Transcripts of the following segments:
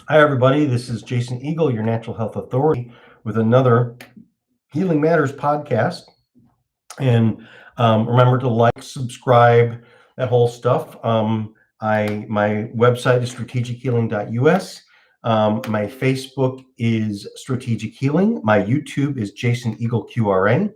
Hi, everybody. This is Jason Eagle, your natural health authority, with another Healing Matters podcast. And remember to like, subscribe, that whole stuff. My website is strategichealing.us. My Facebook is Strategic Healing. My YouTube is Jason Eagle QRA.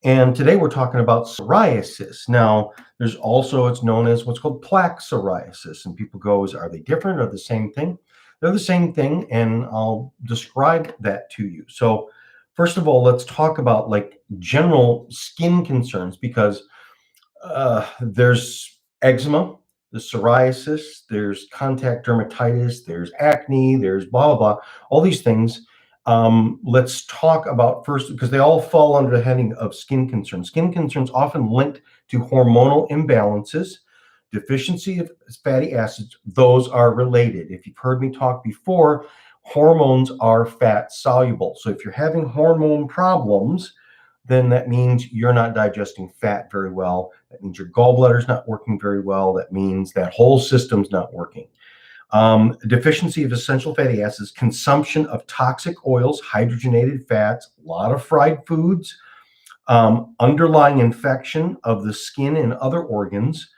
And today we're talking about psoriasis. Now, there's also, it's known as what's called plaque psoriasis. And people go, are they different or the same thing? They're the same thing, and I'll describe that to you. So first of all, let's talk about like general skin concerns, because there's eczema, there's psoriasis, there's contact dermatitis, there's acne, there's blah, blah, blah, all these things. Let's talk about first, because they all fall under the heading of skin concerns. Skin concerns often linked to hormonal imbalances, deficiency of fatty acids, those are related. If you've heard me talk before, hormones are fat soluble. So if you're having hormone problems, then that means you're not digesting fat very well. That means your gallbladder's not working very well. That means that whole system's not working. Deficiency of essential fatty acids, consumption of toxic oils, hydrogenated fats, a lot of fried foods, underlying infection of the skin and other organs,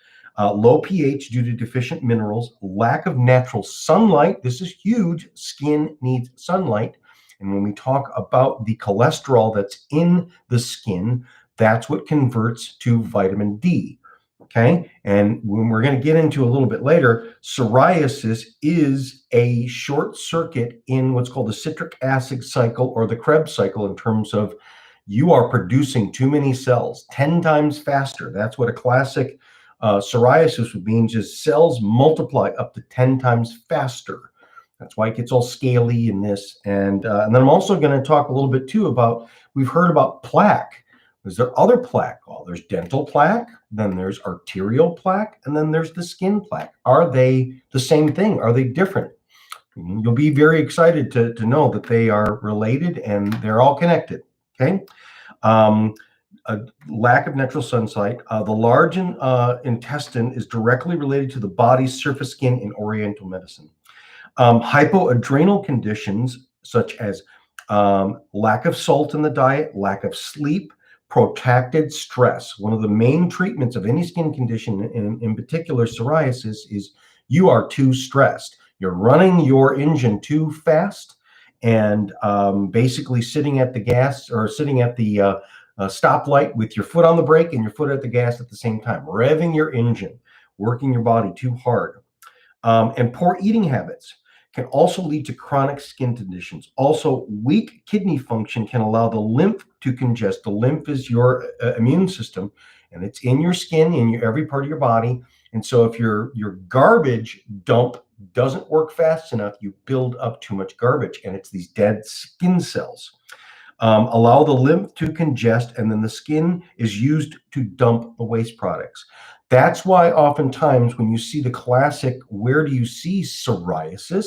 low pH due to deficient minerals, lack of natural sunlight. This is huge. Skin needs sunlight. And when we talk about the cholesterol that's in the skin, that's what converts to vitamin D. Okay. And when we're going to get into a little bit later, psoriasis is a short circuit in what's called the citric acid cycle or the Krebs cycle, in terms of you are producing too many cells 10 times faster. That's what a classic psoriasis would mean, just cells multiply up to 10 times faster. That's why it gets all scaly in this. And then I'm also going to talk a little bit too about, we've heard about plaque. Is there other plaque? Well, there's dental plaque, then there's arterial plaque, and then there's the skin plaque. Are they the same thing? Are they different? You'll be very excited to know that they are related and they're all connected. Okay. A lack of natural sunlight. The large intestine is directly related to the body's surface skin in Oriental medicine. Hypoadrenal conditions such as lack of salt in the diet, lack of sleep, protracted stress. One of the main treatments of any skin condition, in particular psoriasis, is you are too stressed. You're running your engine too fast, and basically sitting at the gas or sitting at the stoplight with your foot on the brake and your foot at the gas at the same time, revving your engine, working your body too hard. And poor eating habits can also lead to chronic skin conditions. Also, weak kidney function can allow the lymph to congest. The lymph is your immune system, and it's in your skin, in every part of your body. And so if your garbage dump doesn't work fast enough, you build up too much garbage, and it's these dead skin cells. Allow the lymph to congest, and then the skin is used to dump the waste products. That's why oftentimes when you see the classic, where do you see psoriasis,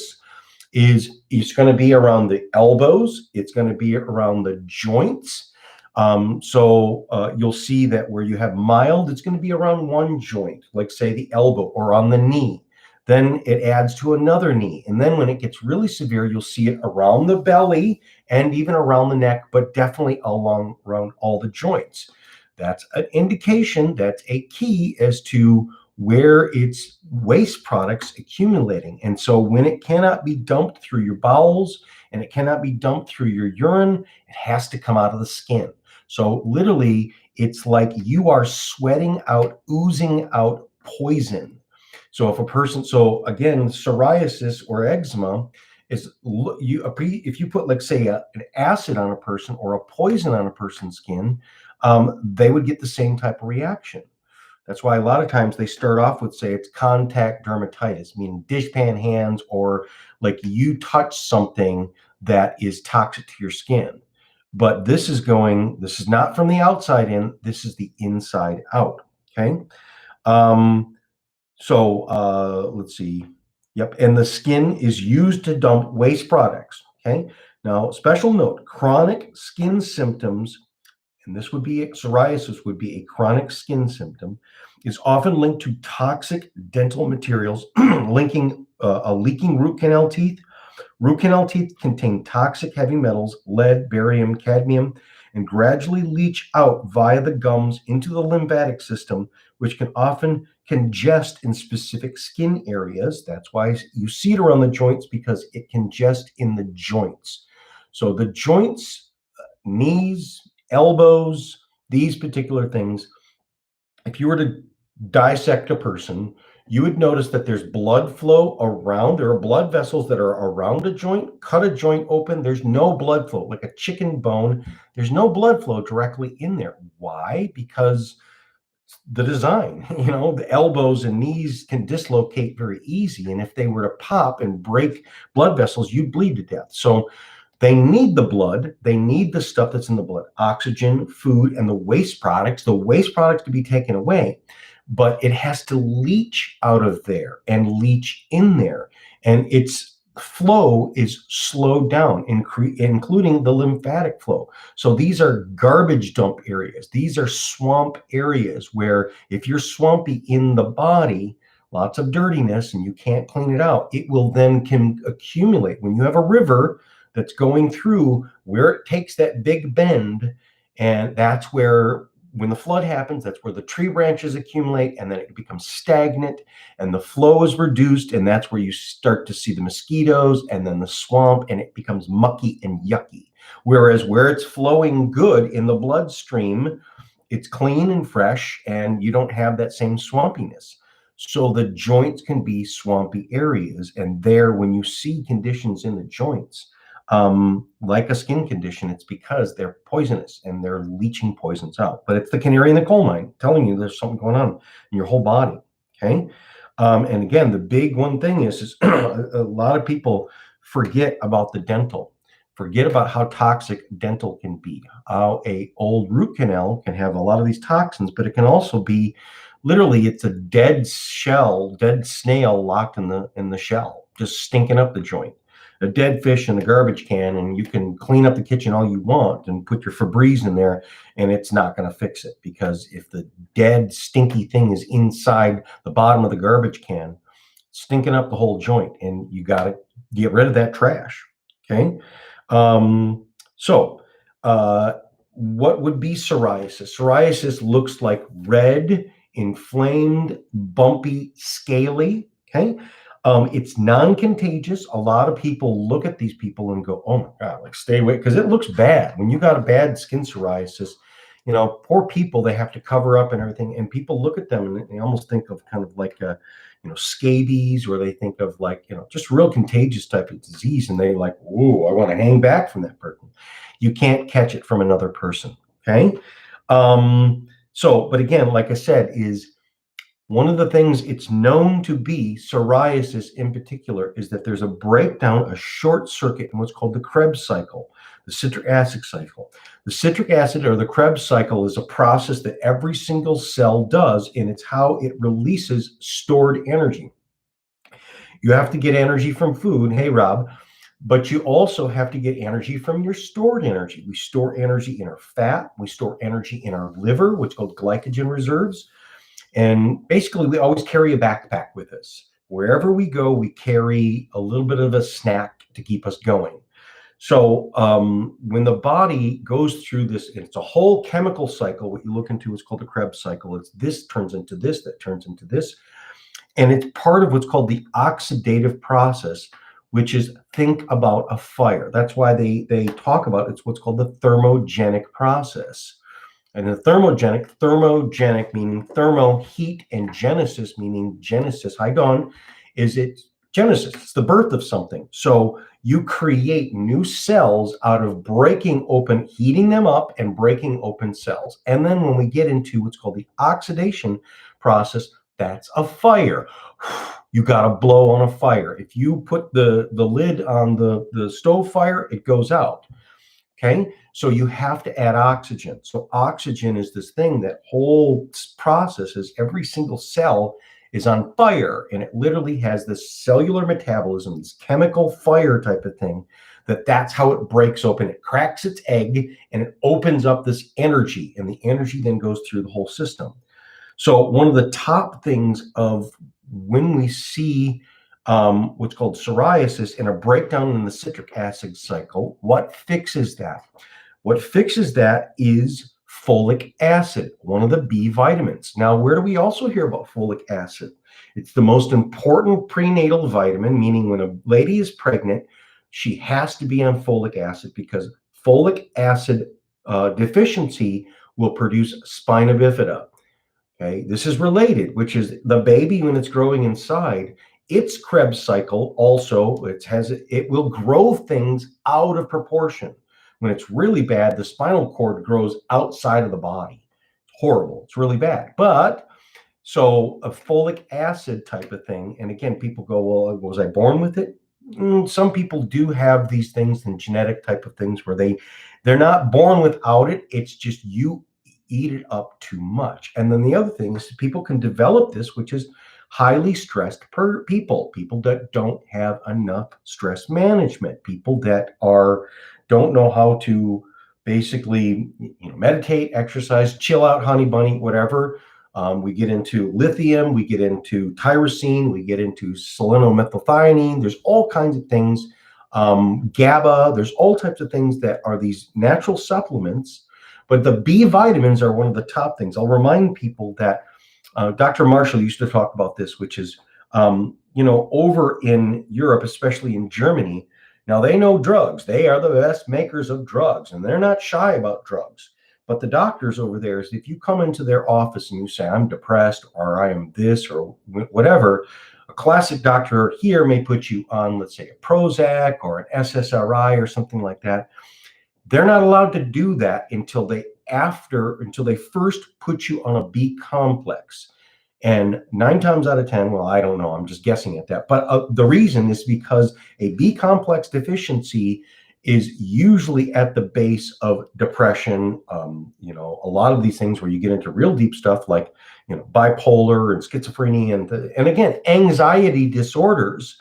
is it's going to be around the elbows. It's going to be around the joints. You'll see that where you have mild, it's going to be around one joint, like say the elbow, or on the knee. Then it adds to another knee. And then when it gets really severe, you'll see it around the belly and even around the neck, but definitely around all the joints. That's an indication, that's a key as to where it's waste products accumulating. And so when it cannot be dumped through your bowels and it cannot be dumped through your urine, it has to come out of the skin. So literally, it's like you are sweating out, oozing out poison. So if a person, so again, psoriasis or eczema is, if you put, like, say, an acid on a person or a poison on a person's skin, they would get the same type of reaction. That's why a lot of times they start off with, say, it's contact dermatitis, meaning dishpan hands, or like you touch something that is toxic to your skin. But this is not from the outside in, this is the inside out. Okay. Let's see. Yep. And the skin is used to dump waste products. Okay. Now, special note, chronic skin symptoms, and this would be, psoriasis would be a chronic skin symptom, is often linked to toxic dental materials, linking a leaking root canal teeth, Root canal teeth contain toxic heavy metals, lead, barium, cadmium, and gradually leach out via the gums into the lymphatic system, which can often congest in specific skin areas. That's why you see it around the joints, because it congests in the joints. So the joints, knees, elbows, these particular things, if you were to dissect a person, you would notice that there's blood flow around. There are blood vessels that are around a joint. Cut a joint open, there's no blood flow. Like a chicken bone, there's no blood flow directly in there. Why? Because the design, the elbows and knees can dislocate very easy. And if they were to pop and break blood vessels, you'd bleed to death. So they need the blood. They need the stuff that's in the blood, oxygen, food, and the waste products. The waste products to be taken away, but it has to leach out of there and leach in there. And its flow is slowed down, including the lymphatic flow. So these are garbage dump areas. These are swamp areas where if you're swampy in the body, lots of dirtiness, and you can't clean it out, it will then can accumulate. When you have a river that's going through where it takes that big bend, and that's where, when the flood happens, that's where the tree branches accumulate, and then it becomes stagnant and the flow is reduced, and that's where you start to see the mosquitoes and then the swamp, and it becomes mucky and yucky. Whereas where it's flowing good in the bloodstream, it's clean and fresh, and you don't have that same swampiness. So the joints can be swampy areas, and there, when you see conditions in the joints, like a skin condition, it's because they're poisonous and they're leaching poisons out. But it's the canary in the coal mine telling you there's something going on in your whole body. Okay. And again, the big one thing is a lot of people forget about the dental, forget about how toxic dental can be. How a old root canal can have a lot of these toxins, but it can also be literally, it's a dead shell, dead snail locked in the shell, just stinking up the joint. A dead fish in the garbage can, and you can clean up the kitchen all you want and put your Febreze in there, and it's not going to fix it, because if the dead stinky thing is inside the bottom of the garbage can, stinking up the whole joint, and you got to get rid of that trash. Okay. So what would be psoriasis? Psoriasis looks like red, inflamed, bumpy, scaly. Okay. It's non-contagious. A lot of people look at these people and go, oh my God, like stay away, because it looks bad. When you got a bad skin psoriasis, poor people, they have to cover up and everything. And people look at them and they almost think of kind of like, scabies, or they think of like, just real contagious type of disease. And they like, whoa, I want to hang back from that person. You can't catch it from another person. Okay. But again, like I said, is one of the things it's known to be, psoriasis in particular, is that there's a breakdown, a short circuit in what's called the Krebs cycle, the citric acid cycle. The citric acid, or the Krebs cycle, is a process that every single cell does, and it's how it releases stored energy. You have to get energy from food. Hey, Rob. But you also have to get energy from your stored energy. We store energy in our fat. We store energy in our liver, which is called glycogen reserves. And basically, we always carry a backpack with us. Wherever we go, we carry a little bit of a snack to keep us going. So when the body goes through this, it's a whole chemical cycle. What you look into is called the Krebs cycle. It's this turns into this, that turns into this. And it's part of what's called the oxidative process, which is, think about a fire. That's why they talk about it's what's called the thermogenic process. And the thermogenic meaning thermo, heat, and genesis meaning genesis. Hi, Dawn. Is it genesis? It's the birth of something. So you create new cells out of breaking open, heating them up, and breaking open cells. And then when we get into what's called the oxidation process, that's a fire. You got to blow on a fire. If you put the lid on the stove fire, it goes out. Okay, so you have to add oxygen. So oxygen is this thing that whole processes, every single cell is on fire, and it literally has this cellular metabolism, this chemical fire type of thing, that's how it breaks open. It cracks its egg and it opens up this energy, and the energy then goes through the whole system. So one of the top things of when we see what's called psoriasis, and a breakdown in the citric acid cycle. What fixes that? What fixes that is folic acid, one of the B vitamins. Now, where do we also hear about folic acid? It's the most important prenatal vitamin, meaning when a lady is pregnant, she has to be on folic acid because folic acid deficiency will produce spina bifida. Okay, this is related, which is the baby when it's growing inside, its Krebs cycle also, it will grow things out of proportion. When it's really bad, the spinal cord grows outside of the body. It's horrible. It's really bad. But so a folic acid type of thing, and again, people go, well, was I born with it? Some people do have these things and genetic type of things where they're not born without it. It's just you eat it up too much. And then the other thing is people can develop this, which is highly stressed people that don't have enough stress management, people that don't know how to basically meditate, exercise, chill out, honey bunny, whatever. We get into lithium, we get into tyrosine, we get into selenomethylthionine. There's all kinds of things. GABA, there's all types of things that are these natural supplements, but the B vitamins are one of the top things. I'll remind people that Dr. Marshall used to talk about this, which is, over in Europe, especially in Germany, now they know drugs. They are the best makers of drugs, and they're not shy about drugs. But the doctors over there, is if you come into their office and you say, I'm depressed, or I am this, or whatever, a classic doctor here may put you on, let's say, a Prozac or an SSRI or something like that. They're not allowed to do that until they first put you on a B complex. And 9 times out of 10, well, I don't know, I'm just guessing at that. But the reason is because a B complex deficiency is usually at the base of depression. A lot of these things where you get into real deep stuff like, bipolar and schizophrenia and again, anxiety disorders,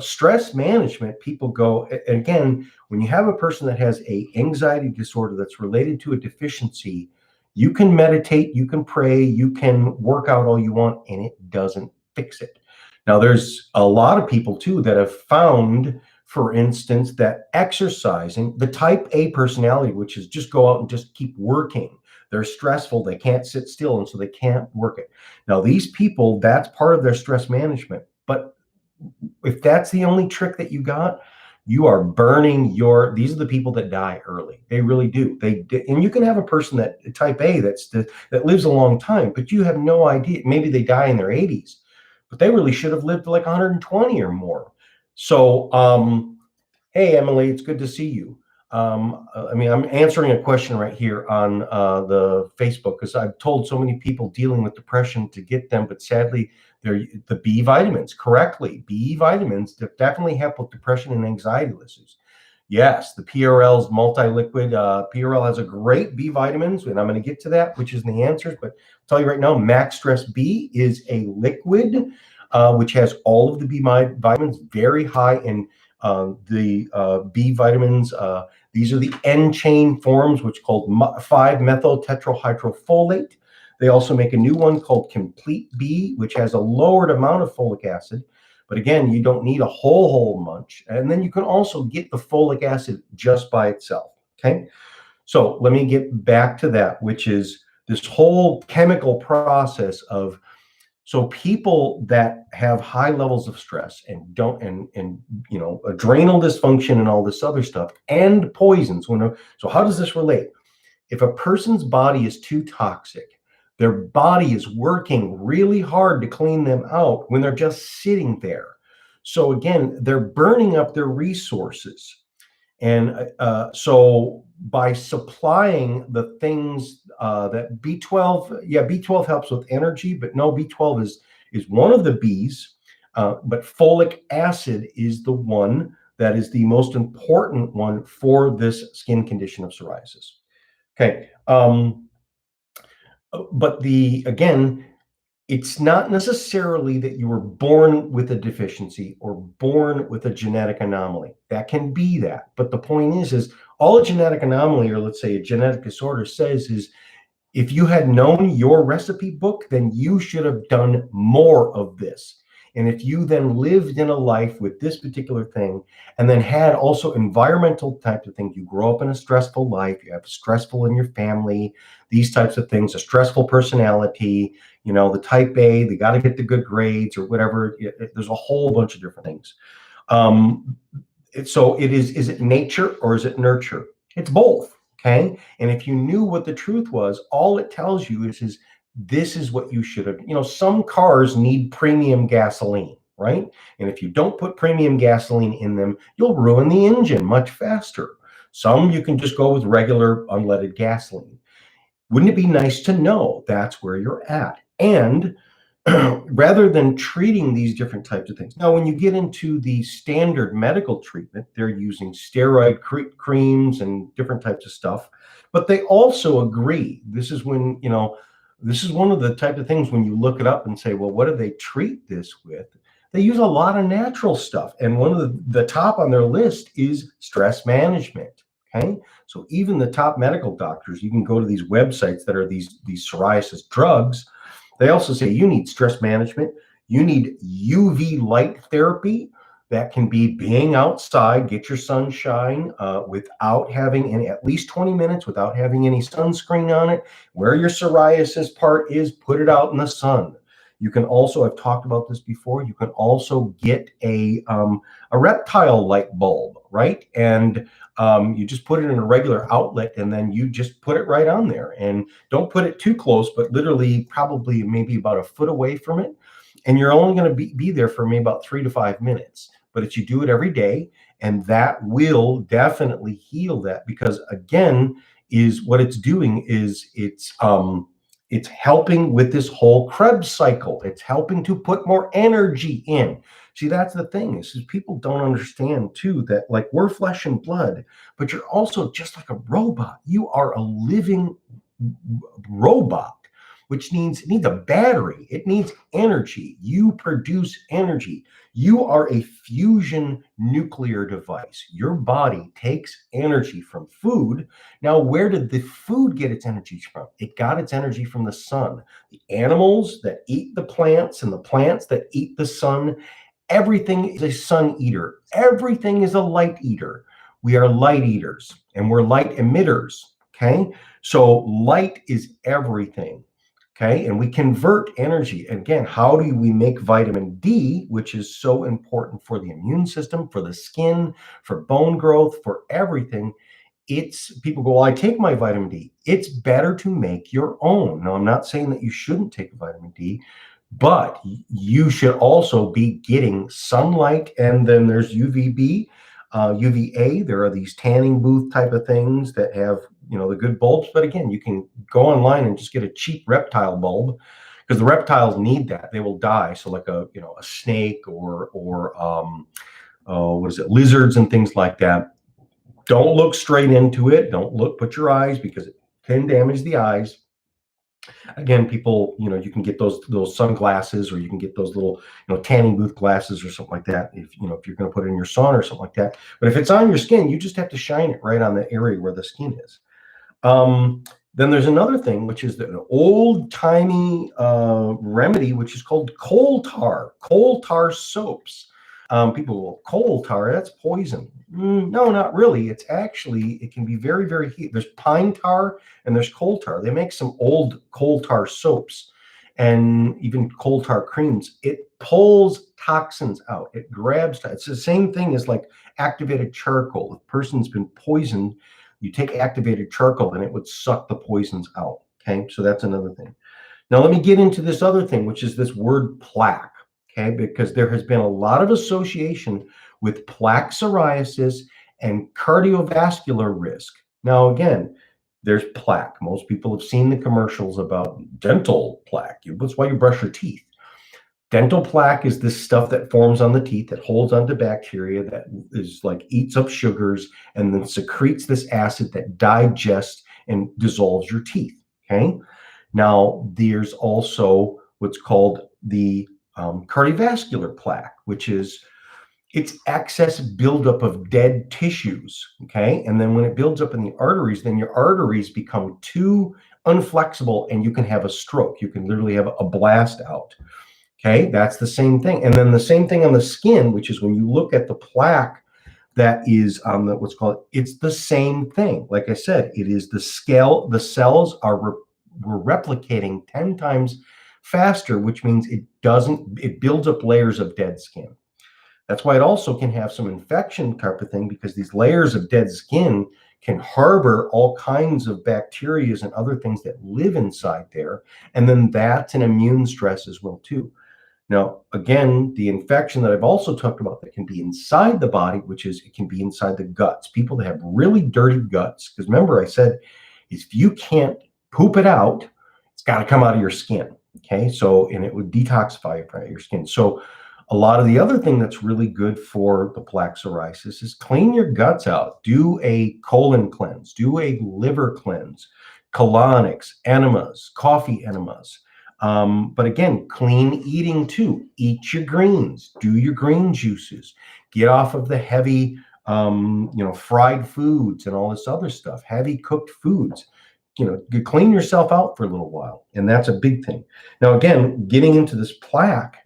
stress management. People go, and again, when you have a person that has a anxiety disorder that's related to a deficiency, you can meditate, you can pray, you can work out all you want, and it doesn't fix it. Now, there's a lot of people too that have found, for instance, that exercising, the type A personality, which is just go out and just keep working. They're stressful, they can't sit still, and so they can't work it. Now, these people, that's part of their stress management. But if that's the only trick that you got, you are burning these are the people that die early. They really do. And you can have a person that type A that lives a long time, but you have no idea. Maybe they die in their 80s, but they really should have lived like 120 or more. So, hey, Emily, it's good to see you. I'm answering a question right here on the Facebook because I've told so many people dealing with depression to get them, but sadly, they're the B vitamins correctly. B vitamins definitely help with depression and anxiety issues. Yes, the PRL's multi-liquid. PRL has a great B vitamins, and I'm going to get to that, which is in the answers. But I'll tell you right now, Max Stress B is a liquid, which has all of the B vitamins, very high in the B vitamins. These are the N-chain forms, which called 5-methyl tetrahydrofolate. They also make a new one called Complete B, which has a lowered amount of folic acid. But again, you don't need a whole bunch. And then you can also get the folic acid just by itself. Okay. So let me get back to that, which is this whole chemical process of, so people that have high levels of stress and adrenal dysfunction and all this other stuff and poisons. So how does this relate? If a person's body is too toxic, their body is working really hard to clean them out when they're just sitting there. So again, they're burning up their resources. And so by supplying the things that B12, B12 helps with energy, but no, B12 is one of the Bs, but folic acid is the one that is the most important one for this skin condition of psoriasis. Okay. But again, it's not necessarily that you were born with a deficiency or born with a genetic anomaly. That can be that. But the point is all a genetic anomaly, or let's say a genetic disorder, says is if you had known your recipe book, then you should have done more of this. And if you then lived in a life with this particular thing, and then had also environmental types of things, you grow up in a stressful life, you have stressful in your family, these types of things, a stressful personality, the type A, they got to get the good grades or whatever. There's a whole bunch of different things. So is it nature or is it nurture? It's both. Okay. And if you knew what the truth was, all it tells you is this is what you should have. Some cars need premium gasoline, right? And if you don't put premium gasoline in them, you'll ruin the engine much faster. Some you can just go with regular unleaded gasoline. Wouldn't it be nice to know that's where you're at? And rather than treating these different types of things. Now, when you get into the standard medical treatment, they're using steroid creams and different types of stuff, but they also agree. This is when, this is one of the type of things when you look it up and say, well, what do they treat this with? They use a lot of natural stuff. And one of the top on their list is stress management. Okay. So even the top medical doctors, you can go to these websites that are these psoriasis drugs. They also say you need stress management. You need UV light therapy. That can be being outside, get your sunshine without having any, at least 20 minutes without having any sunscreen on it. Where your psoriasis part is, put it out in the sun. You can also, I've talked about this before, you can also get a reptile light bulb, right? And you just put it in a regular outlet and then you just put it right on there. And don't put it too close, but literally probably maybe about a foot away from it. And you're only going to be there for maybe about 3 to 5 minutes. But if you do it every day, and that will definitely heal that, because again, is what it's doing is it's helping with this whole Krebs cycle. It's helping to put more energy in. See, that's the thing is people don't understand too that like we're flesh and blood, but you're also just like a robot. You are a living robot, which needs a battery. It needs energy. You produce energy. You are a fusion nuclear device. Your body takes energy from food. Now, where did the food get its energy from? It got its energy from the sun. The animals that eat the plants and the plants that eat the sun, everything is a sun eater. Everything is a light eater. We are light eaters and we're light emitters. Okay. So light is everything. Okay. And we convert energy. And again, how do we make vitamin D, which is so important for the immune system, for the skin, for bone growth, for everything? People go, well, I take my vitamin D. It's better to make your own. Now, I'm not saying that you shouldn't take vitamin D, but you should also be getting sunlight. And then there's UVB, UVA. There are these tanning booth type of things that have, the good bulbs. But again, you can go online and just get a cheap reptile bulb because the reptiles need that. They will die. So like a snake or what is it? Lizards and things like that. Don't look straight into it. Put your eyes because it can damage the eyes. Again, people, you can get those sunglasses, or you can get those little, tanning booth glasses or something like that. If you're going to put it in your sauna or something like that. But if it's on your skin, you just have to shine it right on the area where the skin is. Then there's another thing, which is an old-timey remedy, which is called coal tar soaps. People go, coal tar, that's poison. No, not really. It can be very, very heat. There's pine tar and there's coal tar. They make some old coal tar soaps and even coal tar creams. It pulls toxins out. It grabs. It's the same thing as like activated charcoal. If a person's been poisoned, you take activated charcoal and it would suck the poisons out. Okay, so that's another thing. Now let me get into this other thing, which is this word plaque. Okay, because there has been a lot of association with plaque psoriasis and cardiovascular risk. Now, again, there's plaque. Most people have seen the commercials about dental plaque. That's why you brush your teeth. Dental plaque is this stuff that forms on the teeth that holds onto bacteria, that is like eats up sugars and then secretes this acid that digests and dissolves your teeth. Okay. Now, there's also what's called the cardiovascular plaque, which is it's excess buildup of dead tissues. Okay. And then when it builds up in the arteries, then your arteries become too unflexible and you can have a stroke. You can literally have a blast out. Okay, that's the same thing. And then the same thing on the skin, which is when you look at the plaque that is on the what's called, it's the same thing. Like I said, it is the scale, the cells are we're replicating 10 times faster, which means it builds up layers of dead skin. That's why it also can have some infection type of thing, because these layers of dead skin can harbor all kinds of bacteria and other things that live inside there. And then that's an immune stress as well, too. Now, again, the infection that I've also talked about that can be inside the body, which is it can be inside the guts. People that have really dirty guts, because remember I said, if you can't poop it out, it's got to come out of your skin. Okay, so, and it would detoxify your skin. So a lot of the other thing that's really good for the plaque psoriasis is clean your guts out. Do a colon cleanse, do a liver cleanse, colonics, enemas, coffee enemas. But again, clean eating too. Eat your greens, do your green juices, get off of the heavy, fried foods and all this other stuff, heavy cooked foods. You clean yourself out for a little while. And that's a big thing. Now, again, getting into this plaque,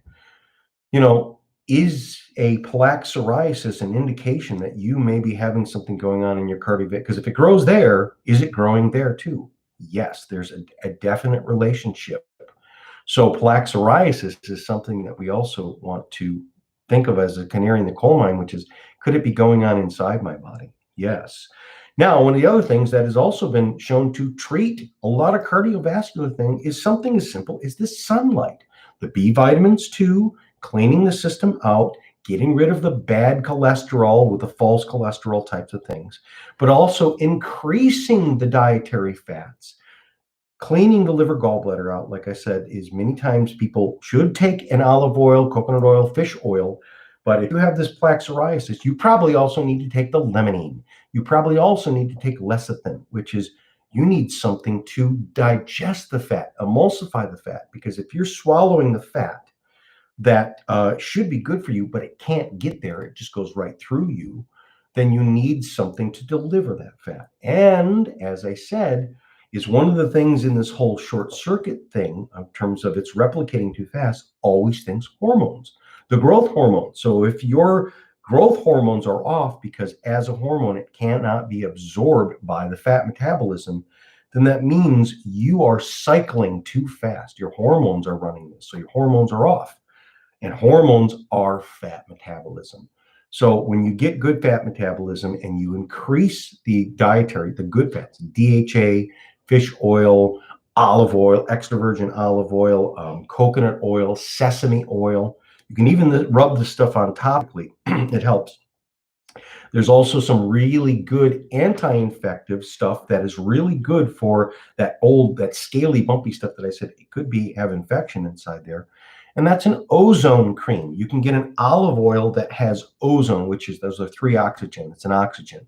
is a plaque psoriasis an indication that you may be having something going on in your cardiovascular? Because if it grows there, is it growing there too? Yes, there's a definite relationship. So plaque psoriasis is something that we also want to think of as a canary in the coal mine, which is, could it be going on inside my body? Yes. Now, one of the other things that has also been shown to treat a lot of cardiovascular thing is something as simple as the sunlight. The B vitamins too, cleaning the system out, getting rid of the bad cholesterol with the false cholesterol types of things, but also increasing the dietary fats. Cleaning the liver gallbladder out, like I said, is many times people should take an olive oil, coconut oil, fish oil. But if you have this plaque psoriasis, you probably also need to take the limonene. You probably also need to take lecithin, which is you need something to digest the fat, emulsify the fat. Because if you're swallowing the fat that should be good for you, but it can't get there, it just goes right through you, then you need something to deliver that fat. And as I said, is one of the things in this whole short circuit thing, in terms of it's replicating too fast, always thinks hormones, the growth hormone. So if your growth hormones are off because as a hormone, it cannot be absorbed by the fat metabolism, then that means you are cycling too fast. Your hormones are running this. So your hormones are off. And hormones are fat metabolism. So when you get good fat metabolism and you increase the dietary, the good fats, DHA, fish oil, olive oil, extra virgin olive oil, coconut oil, sesame oil, you can even rub this stuff on topically. It helps. There's also some really good anti-infective stuff that is really good for that scaly, bumpy stuff that I said it could have infection inside there. And that's an ozone cream. You can get an olive oil that has ozone, which is, those are 3 oxygen. It's an oxygen.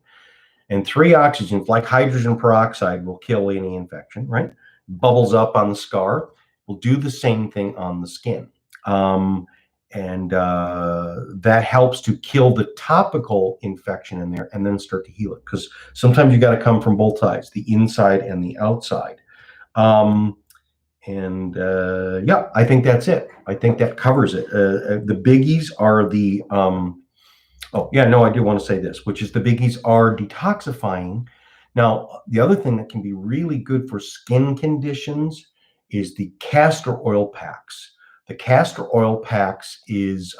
And 3 oxygens, like hydrogen peroxide, will kill any infection, right? Bubbles up on the scar. Will do the same thing on the skin. That helps to kill the topical infection in there and then start to heal it. Because sometimes you got to come from both sides, the inside and the outside. Yeah, I think that's it. I think that covers it. The biggies are the, I do want to say this, which is the biggies are detoxifying. Now, the other thing that can be really good for skin conditions is the castor oil packs. The castor oil packs is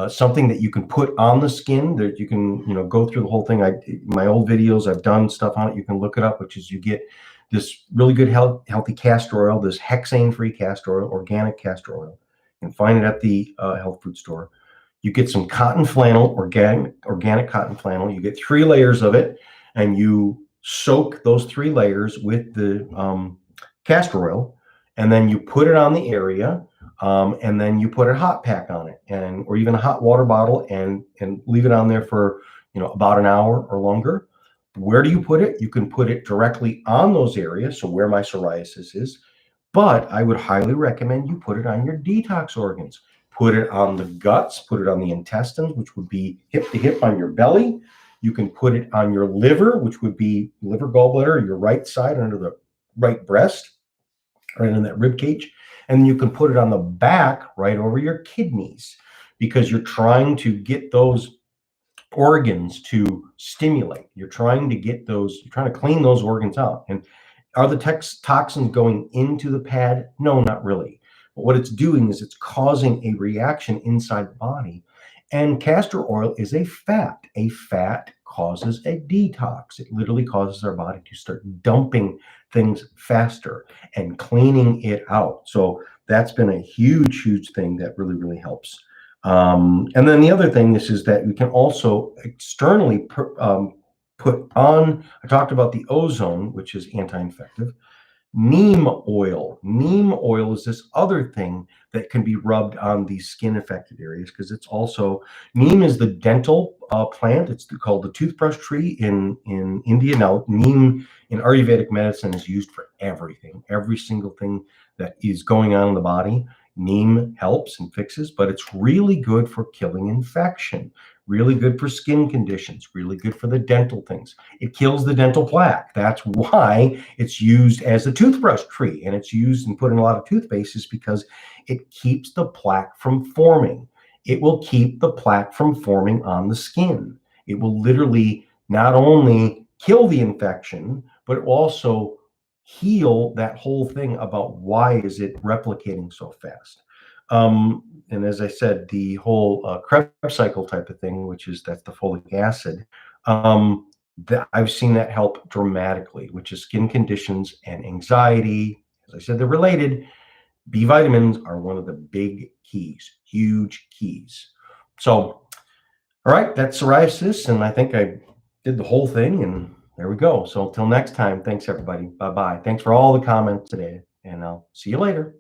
something that you can put on the skin, that you can, go through the whole thing. My old videos, I've done stuff on it. You can look it up, which is you get this really good healthy castor oil, this hexane-free castor oil, organic castor oil. You can find it at the health food store. You get some cotton flannel, organic cotton flannel. You get 3 layers of it, and you soak those 3 layers with the castor oil, and then you put it on the area, and then you put a hot pack on it, or even a hot water bottle, and leave it on there for about an hour or longer. Where do you put it? You can put it directly on those areas, so where my psoriasis is, but I would highly recommend you put it on your detox organs. Put it on the guts, put it on the intestines, which would be hip to hip on your belly. You can put it on your liver, which would be liver gallbladder, your right side under the right breast, right in that rib cage. And you can put it on the back right over your kidneys because you're trying to get those organs to stimulate. You're trying to clean those organs out. And are the toxins going into the pad? No, not really. But what it's doing is it's causing a reaction inside the body. And castor oil is a fat. A fat causes a detox. It literally causes our body to start dumping things faster and cleaning it out. So that's been a huge, huge thing that really, really helps. And then the other thing is that we can also externally put on, I talked about the ozone, which is anti-infective. Neem oil. Neem oil is this other thing that can be rubbed on these skin affected areas because it's also, neem is the dental plant. It's called the toothbrush tree in India. Now, neem in Ayurvedic medicine is used for everything, every single thing that is going on in the body. Neem helps and fixes, but it's really good for killing infection, really good for skin conditions, really good for the dental things. It kills the dental plaque. That's why it's used as a toothbrush tree, and it's used and put in a lot of toothpastes because it keeps the plaque from forming. It will keep the plaque from forming on the skin. It will literally not only kill the infection, but it will also heal that whole thing about why is it replicating so fast. And as I said, the whole Krebs cycle type of thing, that's the folic acid, I've seen that help dramatically, which is skin conditions and anxiety. As I said, they're related. B vitamins are one of the big keys, huge keys. So, all right, that's psoriasis, and I think I did the whole thing, and there we go. So until next time, thanks everybody. Bye-bye. Thanks for all the comments today, and I'll see you later.